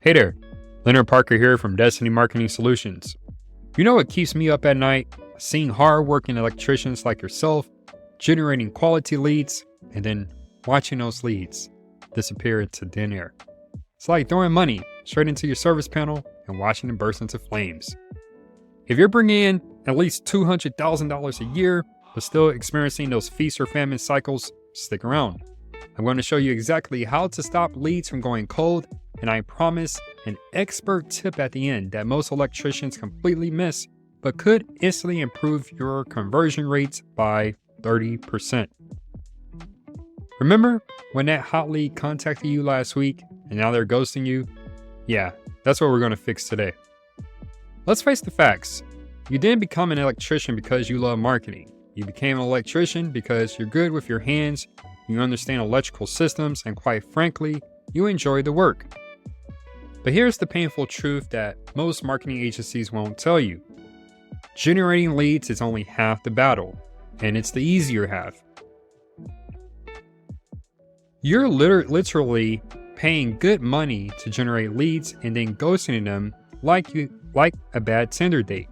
Hey there, Leonard Parker here from Destiny Marketing Solutions. You know what keeps me up at night? Seeing hard-working electricians like yourself generating quality leads and then watching those leads disappear into thin air. It's like throwing money straight into your service panel and watching it burst into flames. If you're bringing in at least $200,000 a year but still experiencing those feast or famine cycles, stick around. I'm going to show you exactly how to stop leads from going cold, and I promise an expert tip at the end that most electricians completely miss but could instantly improve your conversion rates by 30%. Remember when that hot lead contacted you last week and now they're ghosting you? Yeah, that's what we're going to fix today. Let's face the facts. You didn't become an electrician because you love marketing. You became an electrician because you're good with your hands, you understand electrical systems, and quite frankly, you enjoy the work. But here's the painful truth that most marketing agencies won't tell you. Generating leads is only half the battle, and it's the easier half. You're literally paying good money to generate leads and then ghosting them like a bad Tinder date.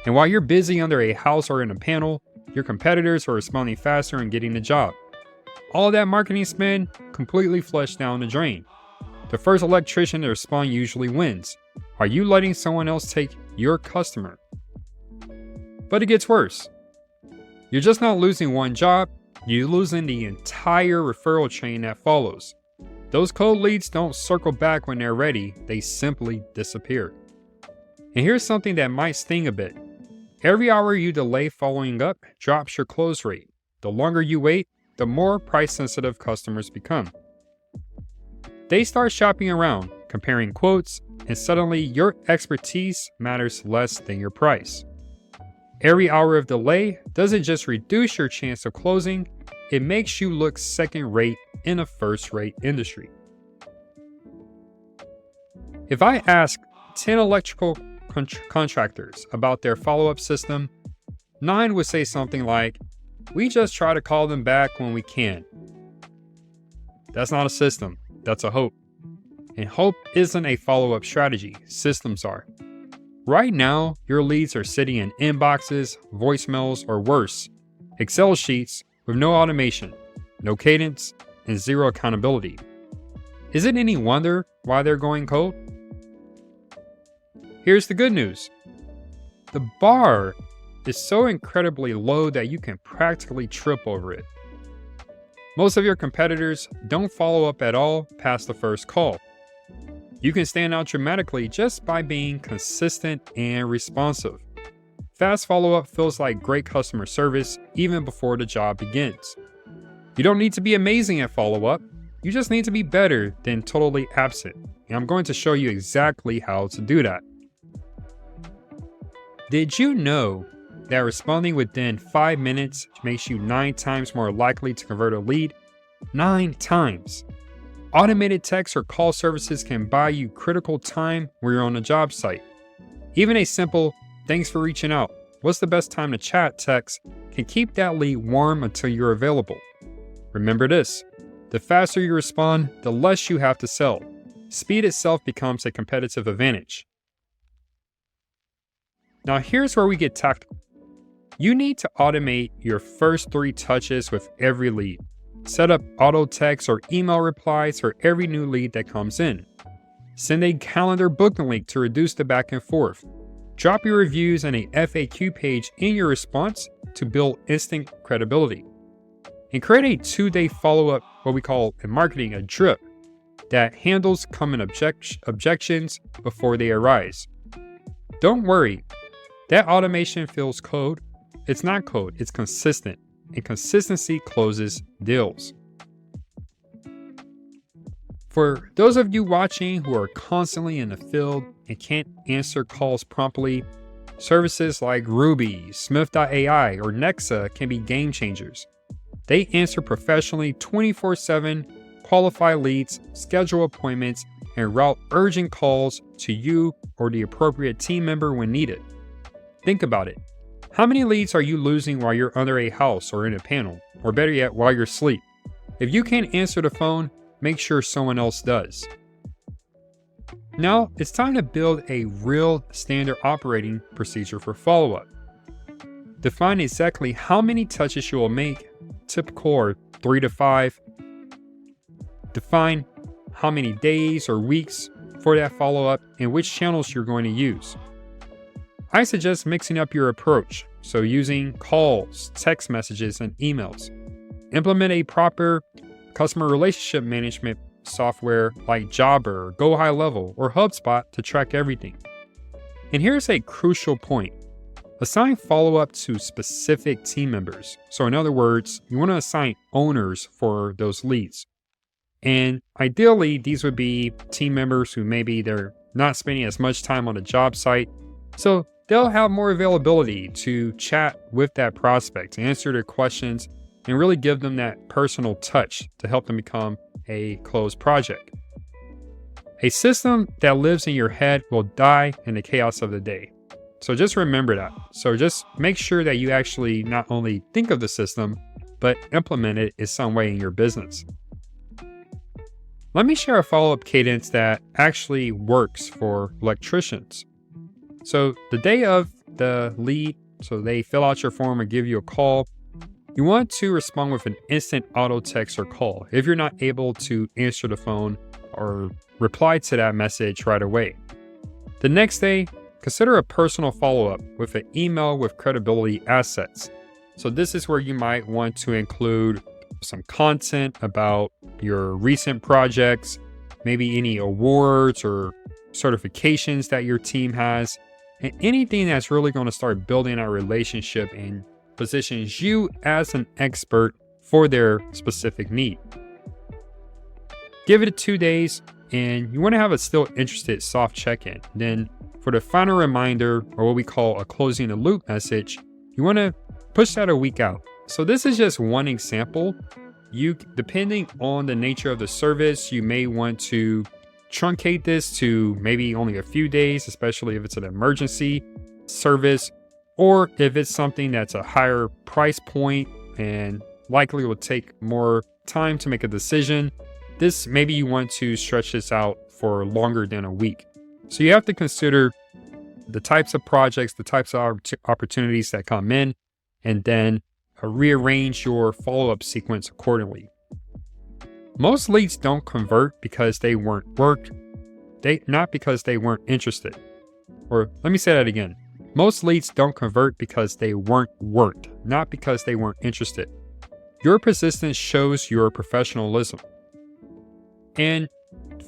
And while you're busy under a house or in a panel, your competitors are responding faster and getting the job. All that marketing spend completely flushed down the drain. The first electrician to respond usually wins. Are you letting someone else take your customer? But it gets worse. You're just not losing one job, you're losing the entire referral chain that follows. Those cold leads don't circle back when they're ready, they simply disappear. And here's something that might sting a bit. Every hour you delay following up drops your close rate. The longer you wait, the more price-sensitive customers become. They start shopping around, comparing quotes, and suddenly your expertise matters less than your price. Every hour of delay doesn't just reduce your chance of closing, it makes you look second-rate in a first-rate industry. If I ask 10 electrical contractors about their follow-up system, 9 would say something like, "We just try to call them back when we can." That's not a system, that's a hope. And hope isn't a follow-up strategy, systems are. Right now, your leads are sitting in inboxes, voicemails, or worse, Excel sheets with no automation, no cadence, and zero accountability. Is it any wonder why they're going cold? Here's the good news. The bar is so incredibly low that you can practically trip over it. Most of your competitors don't follow up at all past the first call. You can stand out dramatically just by being consistent and responsive. Fast follow-up feels like great customer service even before the job begins. You don't need to be amazing at follow-up, you just need to be better than totally absent. And I'm going to show you exactly how to do that. Did you know that responding within 5 minutes makes you 9 times more likely to convert a lead? 9 times! Automated text or call services can buy you critical time when you're on a job site. Even a simple, "Thanks for reaching out. What's the best time to chat?" text can keep that lead warm until you're available. Remember this, the faster you respond, the less you have to sell. Speed itself becomes a competitive advantage. Now here's where we get tactical. You need to automate your first 3 touches with every lead. Set up auto text or email replies for every new lead that comes in. Send a calendar booking link to reduce the back and forth. Drop your reviews and a FAQ page in your response to build instant credibility. And create a 2-day follow-up, what we call in marketing a drip, that handles common objections before they arise. Don't worry, that automation feels code. It's not code, it's consistent, and consistency closes deals. For those of you watching who are constantly in the field and can't answer calls promptly, services like Ruby, Smith.ai, or Nexa can be game changers. They answer professionally 24/7, qualify leads, schedule appointments, and route urgent calls to you or the appropriate team member when needed. Think about it. How many leads are you losing while you're under a house or in a panel, or better yet, while you're asleep? If you can't answer the phone, make sure someone else does. Now it's time to build a real standard operating procedure for follow-up. Define exactly how many touches you will make, typical or 3 to 5. Define how many days or weeks for that follow-up and which channels you're going to use. I suggest mixing up your approach, so using calls, text messages, and emails. Implement a proper customer relationship management software like Jobber, Go High Level, or HubSpot to track everything. And here's a crucial point. Assign follow-up to specific team members. So in other words, you want to assign owners for those leads. And ideally, these would be team members who maybe they're not spending as much time on the job site. So they'll have more availability to chat with that prospect, answer their questions, and really give them that personal touch to help them become a closed project. A system that lives in your head will die in the chaos of the day. So just remember that. So just make sure that you actually not only think of the system, but implement it in some way in your business. Let me share a follow-up cadence that actually works for electricians. So the day of the lead, so they fill out your form or give you a call, you want to respond with an instant auto text or call if you're not able to answer the phone or reply to that message right away. The next day, consider a personal follow-up with an email with credibility assets. So this is where you might want to include some content about your recent projects, maybe any awards or certifications that your team has, and anything that's really going to start building a relationship and positions you as an expert for their specific need. Give it 2 days, and you want to have a still interested soft check-in. Then for the final reminder, or what we call a closing the loop message, you want to push that a week out. So this is just one example. Depending on the nature of the service, you may want to truncate this to maybe only a few days, especially if it's an emergency service, or if it's something that's a higher price point and likely will take more time to make a decision. This maybe you want to stretch this out for longer than a week. So you have to consider the types of projects, the types of opportunities that come in, and then rearrange your follow-up sequence accordingly. Most leads don't convert because they weren't worked, not because they weren't interested. Or let me say that again. Most leads don't convert because they weren't worked, not because they weren't interested. Your persistence shows your professionalism. And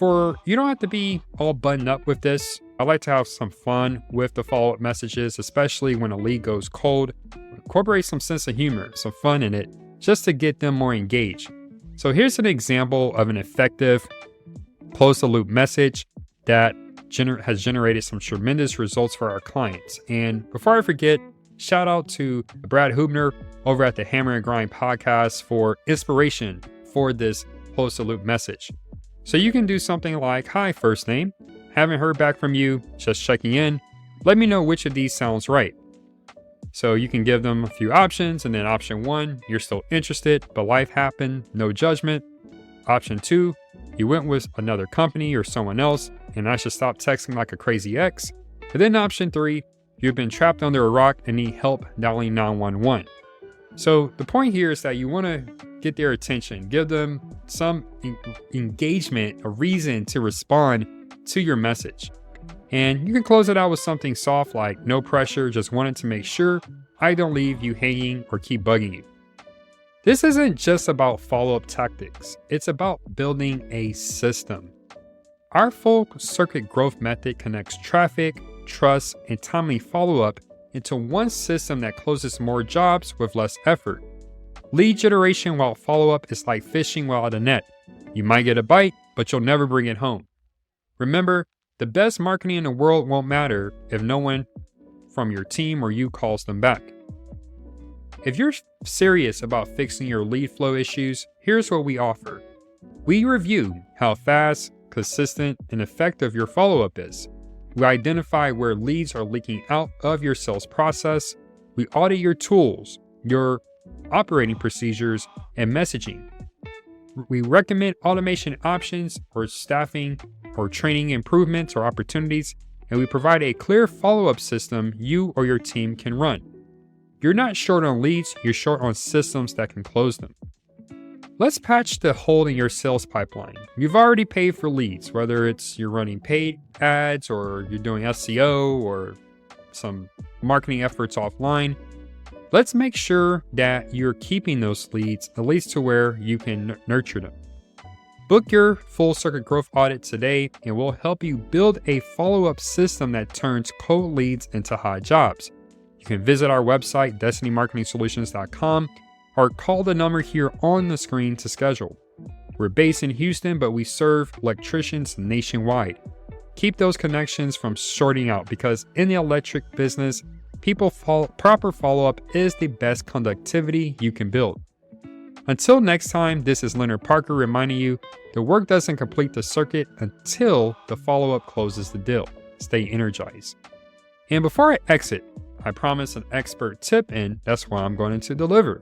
you don't have to be all buttoned up with this. I like to have some fun with the follow-up messages, especially when a lead goes cold. Incorporate some sense of humor, some fun in it, just to get them more engaged. So here's an example of an effective close-the-loop message that has generated some tremendous results for our clients. And before I forget, shout out to Brad Hubner over at the Hammer and Grind podcast for inspiration for this close-the-loop message. So you can do something like, "Hi, first name. Haven't heard back from you. Just checking in. Let me know which of these sounds right." So you can give them a few options, and then option 1, you're still interested, but life happened, no judgment. Option 2, you went with another company or someone else, and I should stop texting like a crazy ex. And then option 3, you've been trapped under a rock and need help dialing 911. So the point here is that you want to get their attention, give them some engagement, a reason to respond to your message. And you can close it out with something soft like, "No pressure, just wanted to make sure I don't leave you hanging or keep bugging you." This isn't just about follow-up tactics. It's about building a system. Our full circuit growth method connects traffic, trust, and timely follow-up into one system that closes more jobs with less effort. Lead generation while follow-up is like fishing while at a net. You might get a bite, but you'll never bring it home. Remember, the best marketing in the world won't matter if no one from your team or you calls them back. If you're serious about fixing your lead flow issues, here's what we offer. We review how fast, consistent, and effective your follow-up is. We identify where leads are leaking out of your sales process. We audit your tools, your operating procedures, and messaging. We recommend automation options or staffing or training improvements or opportunities, and we provide a clear follow-up system you or your team can run. You're not short on leads, you're short on systems that can close them. Let's patch the hole in your sales pipeline. You've already paid for leads, whether it's you're running paid ads or you're doing SEO or some marketing efforts offline. Let's make sure that you're keeping those leads at least to where you can nurture them. Book your full circuit growth audit today and we'll help you build a follow-up system that turns cold leads into hot jobs. You can visit our website, destinymarketingsolutions.com, or call the number here on the screen to schedule. We're based in Houston, but we serve electricians nationwide. Keep those connections from shorting out because in the electric business, proper follow-up is the best conductivity you can build. Until next time, this is Leonard Parker reminding you, the work doesn't complete the circuit until the follow-up closes the deal. Stay energized. And before I exit, I promise an expert tip and that's what I'm going to deliver.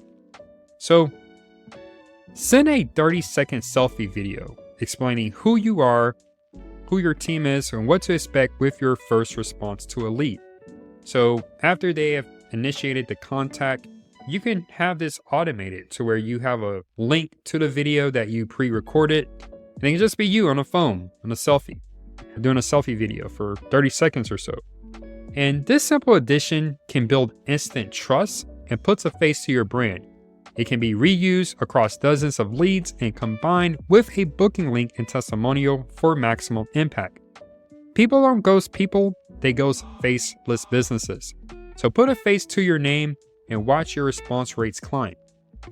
So, send a 30-second selfie video explaining who you are, who your team is, and what to expect with your first response to a lead. So, after they have initiated the contact, you can have this automated to where you have a link to the video that you pre-recorded, and it can just be you on a phone, on a selfie, doing a selfie video for 30 seconds or so. And this simple addition can build instant trust and puts a face to your brand. It can be reused across dozens of leads and combined with a booking link and testimonial for maximum impact. People don't ghost people, they ghost faceless businesses. So put a face to your name and watch your response rates climb.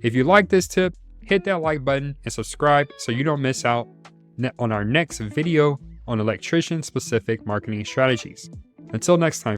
If you like this tip, hit that like button and subscribe so you don't miss out on our next video on electrician-specific marketing strategies. Until next time.